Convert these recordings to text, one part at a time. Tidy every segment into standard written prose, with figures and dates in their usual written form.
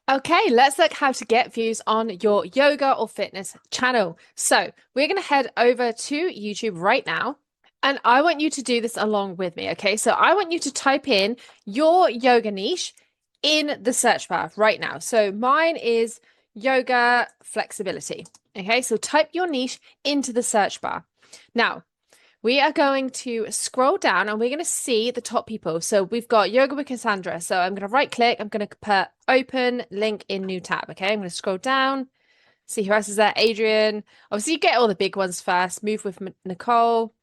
Okay, let's look how to get views on your yoga or fitness channel. So we're going to head over to YouTube right now. And I want you to do this along with me. Okay, so I want you to type in your yoga niche in the search bar right now. So mine is yoga flexibility. Okay, so type your niche into the search bar. Now, we are going to scroll down and we're going to see the top people. So we've got Yoga with Cassandra. So I'm going to right click. I'm going to put open link in new tab. Okay. I'm going to scroll down, see who else is there. Adrian. Obviously, you get all the big ones first. Move with Nicole.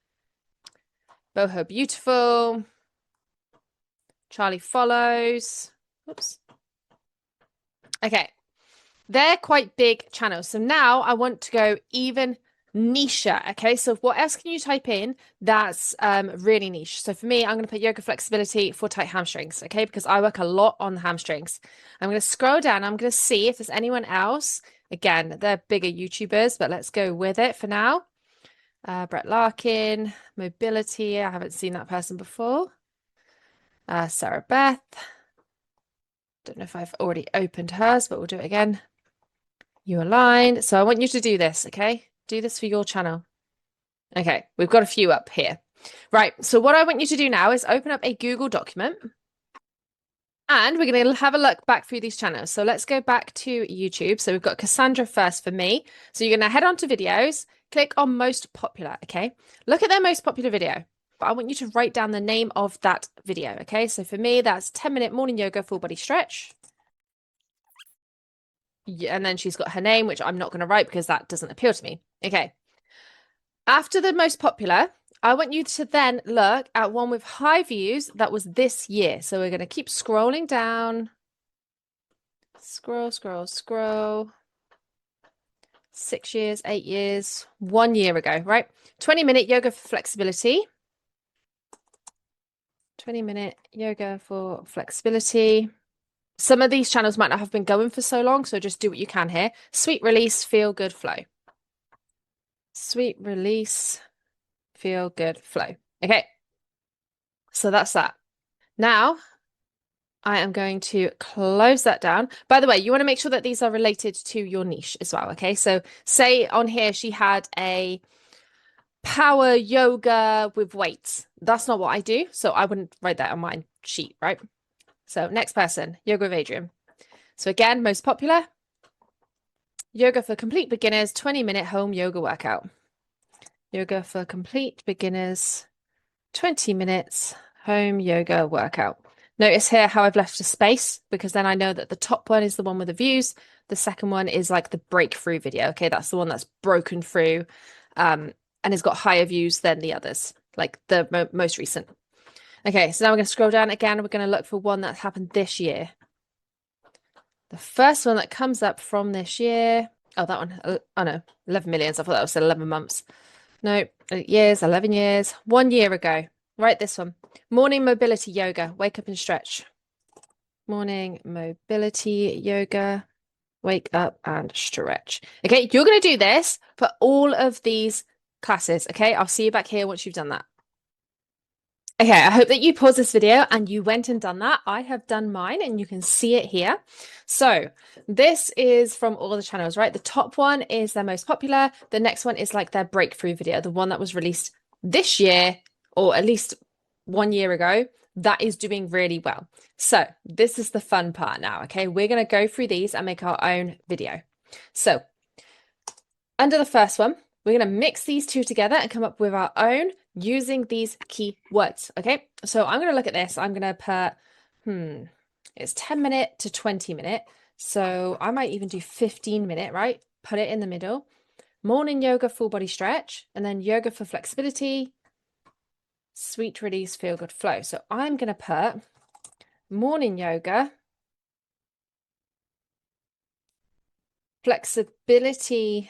Boho Beautiful. Charlie Follows. Oops. Okay. They're quite big channels. So now I want to go even niche. Okay, so what else can you type in that's really niche? So for me, I'm going to put yoga flexibility for tight hamstrings. Okay, because I work a lot on the hamstrings. I'm going to scroll down. I'm going to see if there's anyone else. Again, they're bigger YouTubers, but let's go with it for now. Brett Larkin, mobility. I haven't seen that person before. Sarah Beth. Don't know if I've already opened hers, but we'll do it again. You align. So I want you to do this, okay? Do this for your channel. Okay, we've got a few up here. Right, so what I want you to do now is open up a Google document and we're going to have a look back through these channels. So let's go back to YouTube. So we've got Cassandra first for me. So you're going to head on to videos, click on most popular, okay? Look at their most popular video, but I want you to write down the name of that video, okay? So for me, that's 10-minute morning yoga full body stretch. Yeah, and then she's got her name, which I'm not going to write because that doesn't appeal to me. Okay. After the most popular, I want you to then look at one with high views that was this year. So we're going to keep scrolling down. Scroll, scroll, scroll. 6 years, 8 years, 1 year ago, right? 20-minute yoga for flexibility. 20-minute yoga for flexibility. Some of these channels might not have been going for so long, so just do what you can here. Sweet release, feel good flow. Sweet release, feel good flow. Okay, so that's that. Now I am going to close that down. By the way, you want to make sure that these are related to your niche as well. Okay, so say on here she had a power yoga with weights. That's not what I do, so I wouldn't write that on my sheet, right? So next person, yoga with Adrian. So again, most popular, yoga for complete beginners, 20-minute home yoga workout. Yoga for complete beginners, 20 minutes home yoga workout. Notice here how I've left a space because then I know that the top one is the one with the views. The second one is like the breakthrough video. Okay, that's the one that's broken through and has got higher views than the others, like the most recent. Okay, so now we're going to scroll down again. We're going to look for one that happened this year. The first one that comes up from this year. Oh, that one. Oh no, 11 millions. I thought that was 11 months. No, years, 11 years. 1 year ago. Write this one. Morning mobility yoga. Wake up and stretch. Morning mobility yoga. Wake up and stretch. Okay, you're going to do this for all of these classes. Okay, I'll see you back here once you've done that. Okay, I hope that you paused this video and you went and done that. I have done mine and you can see it here. So this is from all the channels, right? The top one is their most popular. The next one is like their breakthrough video, the one that was released this year or at least 1 year ago. That is doing really well. So this is the fun part now, okay? We're going to go through these and make our own video. So under the first one, we're going to mix these two together and come up with our own using these keywords. Okay, so I'm going to look at this. I'm going to put, it's 10-minute to 20-minute. So I might even do 15-minute, right? Put it in the middle. Morning yoga, full body stretch, and then yoga for flexibility, sweet release, feel good flow. So I'm going to put morning yoga, flexibility,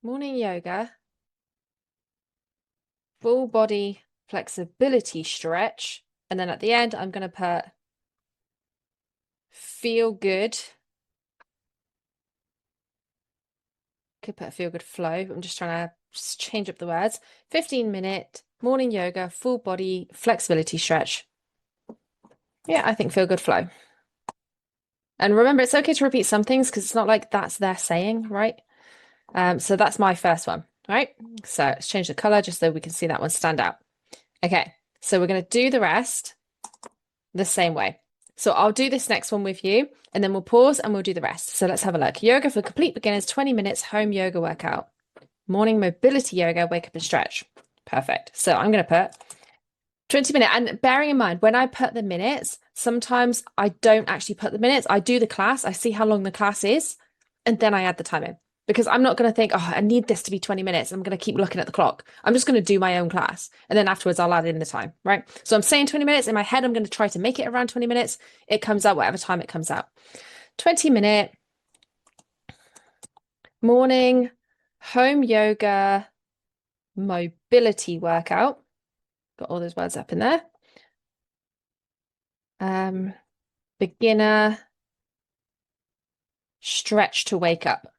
morning yoga, full body flexibility stretch. And then at the end, I'm going to put feel good. Could put a feel good flow. I'm just trying to change up the words. 15-minute morning yoga, full body flexibility stretch. Yeah, I think feel good flow. And remember, it's okay to repeat some things because it's not like that's their saying, right? So that's my first one, right? So let's change the color just so we can see that one stand out. Okay, so we're going to do the rest the same way. So I'll do this next one with you and then we'll pause and we'll do the rest. So let's have a look. Yoga for complete beginners, 20 minutes home yoga workout. Morning mobility yoga, wake up and stretch. Perfect. So I'm going to put 20 minutes. And bearing in mind, when I put the minutes, sometimes I don't actually put the minutes. I do the class, I see how long the class is, and then I add the time in. Because I'm not going to think, oh, I need this to be 20 minutes. I'm going to keep looking at the clock. I'm just going to do my own class. And then afterwards, I'll add in the time, right? So I'm saying 20 minutes. In my head, I'm going to try to make it around 20 minutes. It comes out whatever time it comes out. 20-minute morning home yoga mobility workout. Got all those words up in there. Beginner stretch to wake up.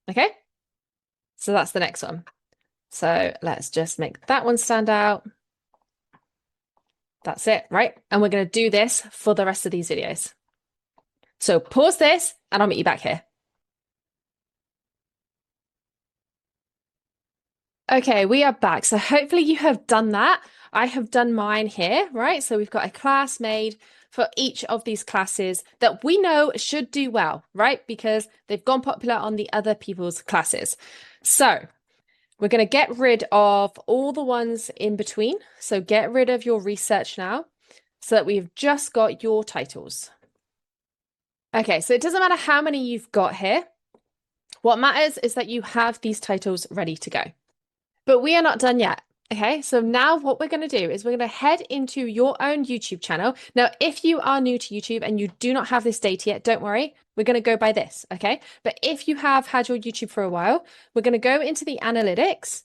Okay, so that's the next one. So let's just make that one stand out. That's it, right? And we're going to do this for the rest of these videos. So pause this and I'll meet you back here. Okay, we are back. So hopefully you have done that. I have done mine here, right? So we've got a class made for each of these classes that we know should do well, right? Because they've gone popular on the other people's classes. So we're going to get rid of all the ones in between. So get rid of your research now so that we've just got your titles. Okay, so it doesn't matter how many you've got here. What matters is that you have these titles ready to go. But we are not done yet. Okay, so now what we're going to do is we're going to head into your own YouTube channel. Now, if you are new to YouTube and you do not have this data yet, don't worry. We're going to go by this, okay? But if you have had your YouTube for a while, we're going to go into the analytics.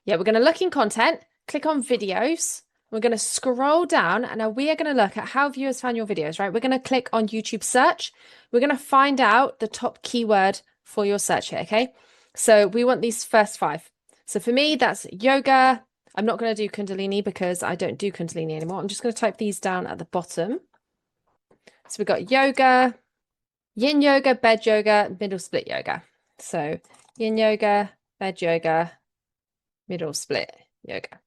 Yeah, we're going to look in content, click on videos. We're going to scroll down and now we are going to look at how viewers found your videos, right? We're going to click on YouTube search. We're going to find out the top keyword for your search here, okay? So we want these first 5. So for me, that's yoga. I'm not going to do Kundalini because I don't do Kundalini anymore. I'm just going to type these down at the bottom. So we've got yoga, yin yoga, bed yoga, middle split yoga. So yin yoga, bed yoga, middle split yoga.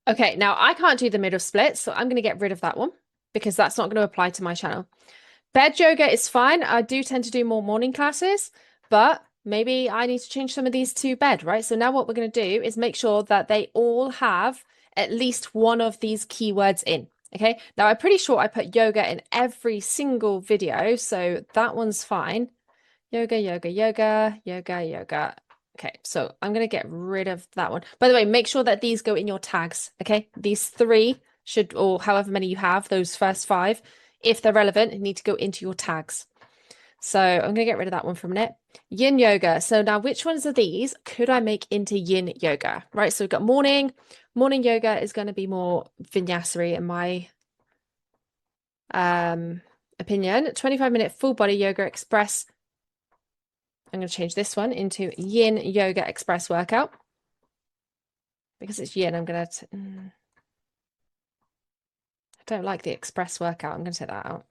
Okay, now I can't do the middle split, so I'm going to get rid of that one because that's not going to apply to my channel. Bed yoga is fine. I do tend to do more morning classes, but maybe I need to change some of these to bed, right? So now what we're going to do is make sure that they all have at least one of these keywords in, okay? Now, I'm pretty sure I put yoga in every single video, so that one's fine. Yoga, yoga, yoga, yoga, yoga. Okay, so I'm going to get rid of that one. By the way, make sure that these go in your tags, okay? These 3 should, or however many you have, those first 5, if they're relevant, need to go into your tags. So I'm going to get rid of that one for a minute. Yin yoga. So now which ones of these could I make into yin yoga? Right. So we've got morning. Morning yoga is going to be more vinyasari in my opinion. 25-minute full body yoga express. I'm going to change this one into yin yoga express workout. Because it's yin, I'm going to... I don't like the express workout. I'm going to take that out.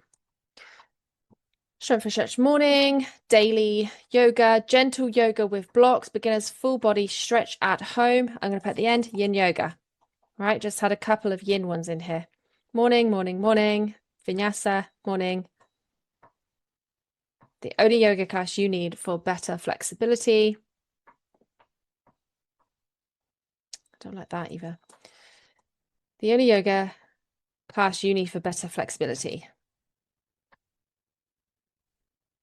Strength for stretch morning, daily yoga, gentle yoga with blocks, beginners full body stretch at home. I'm going to put at the end yin yoga. All right, just had a couple of yin ones in here. Morning, morning, morning, vinyasa, morning. The only yoga class you need for better flexibility. I don't like that either. The only yoga class you need for better flexibility.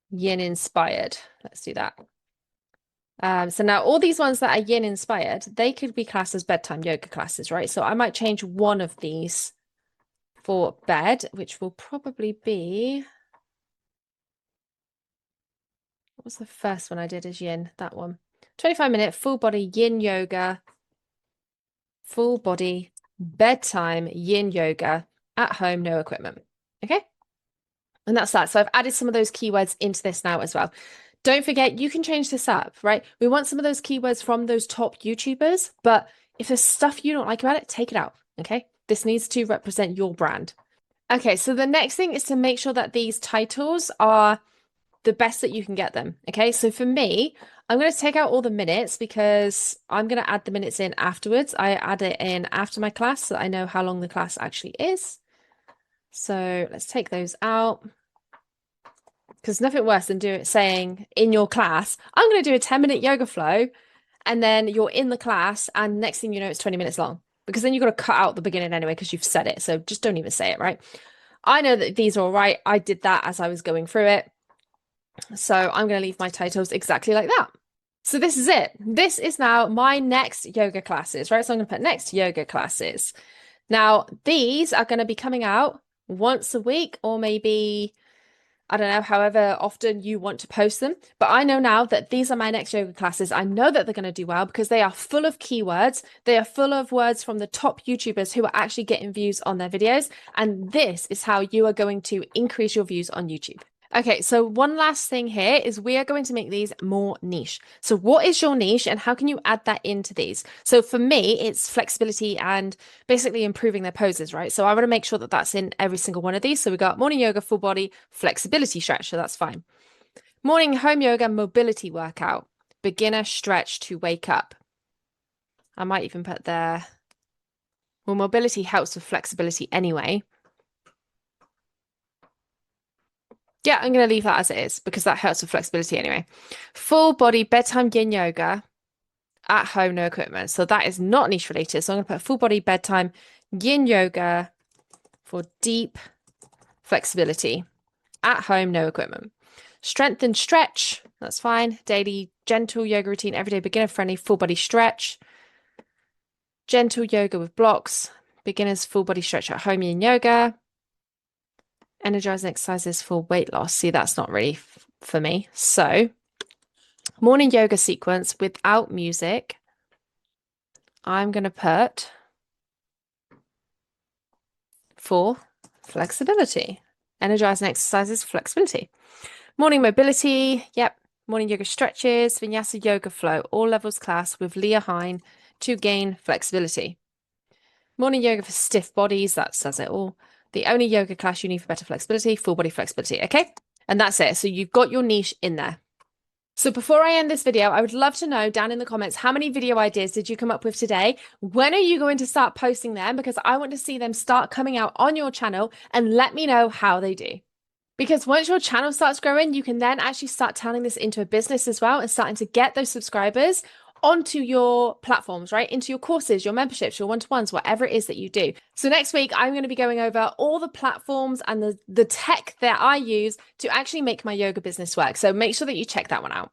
Yin inspired. Let's do that. So now all these ones that are yin inspired, they could be classed as bedtime yoga classes, right? So I might change one of these for bed, which will probably be, what was the first one I did as yin? That one. 25-minute full body yin yoga, full body bedtime yin yoga at home, no equipment. Okay. And that's that. So I've added some of those keywords into this now as well. Don't forget, you can change this up, right? We want some of those keywords from those top YouTubers, but if there's stuff you don't like about it, take it out, okay? This needs to represent your brand. Okay, so the next thing is to make sure that these titles are the best that you can get them. Okay, so for me, I'm going to take out all the minutes because I'm going to add the minutes in afterwards. I add it in after my class so that I know how long the class actually is. So let's take those out because nothing worse than saying in your class, I'm going to do a 10-minute yoga flow, and then you're in the class and next thing you know, it's 20 minutes long because then you've got to cut out the beginning anyway because you've said it. So just don't even say it, right? I know that these are all right. I did that as I was going through it. So I'm going to leave my titles exactly like that. So this is it. This is now my next yoga classes, right? So I'm going to put next yoga classes. Now, these are going to be coming out once a week or maybe, I don't know, however often you want to post them. But I know now that these are my next yoga classes. I know that they're going to do well because they are full of keywords. They are full of words from the top YouTubers who are actually getting views on their videos. And this is how you are going to increase your views on YouTube. Okay, so one last thing here is we are going to make these more niche. So what is your niche and how can you add that into these? So for me, it's flexibility and basically improving their poses, right? So I want to make sure that that's in every single one of these. So we got morning yoga, full body, flexibility stretch. So that's fine. Morning home yoga, mobility workout, beginner stretch to wake up. I might even put there, well, mobility helps with flexibility anyway. Yeah, I'm going to leave that as it is because that helps with flexibility anyway. Full body bedtime yin yoga at home, no equipment. So that is not niche related. So I'm going to put full body bedtime yin yoga for deep flexibility at home, no equipment. Strength and stretch. That's fine. Daily gentle yoga routine, everyday beginner friendly, full body stretch. Gentle yoga with blocks. Beginners full body stretch at home yin yoga. Energizing exercises for weight loss. See, that's not really for me. So, morning yoga sequence without music. I'm going to put for flexibility. Energizing exercises, flexibility. Morning mobility. Yep. Morning yoga stretches, vinyasa yoga flow, all levels class with Leah Hine to gain flexibility. Morning yoga for stiff bodies. That says it all. The only yoga class you need for better flexibility, full body flexibility. Okay. And that's it. So you've got your niche in there. So before I end this video, I would love to know down in the comments, how many video ideas did you come up with today? When are you going to start posting them? Because I want to see them start coming out on your channel and let me know how they do. Because once your channel starts growing, you can then actually start turning this into a business as well and starting to get those subscribers onto your platforms, right? Into your courses, your memberships, your one-to-ones, whatever it is that you do. So next week, I'm going to be going over all the platforms and the tech that I use to actually make my yoga business work. So make sure that you check that one out.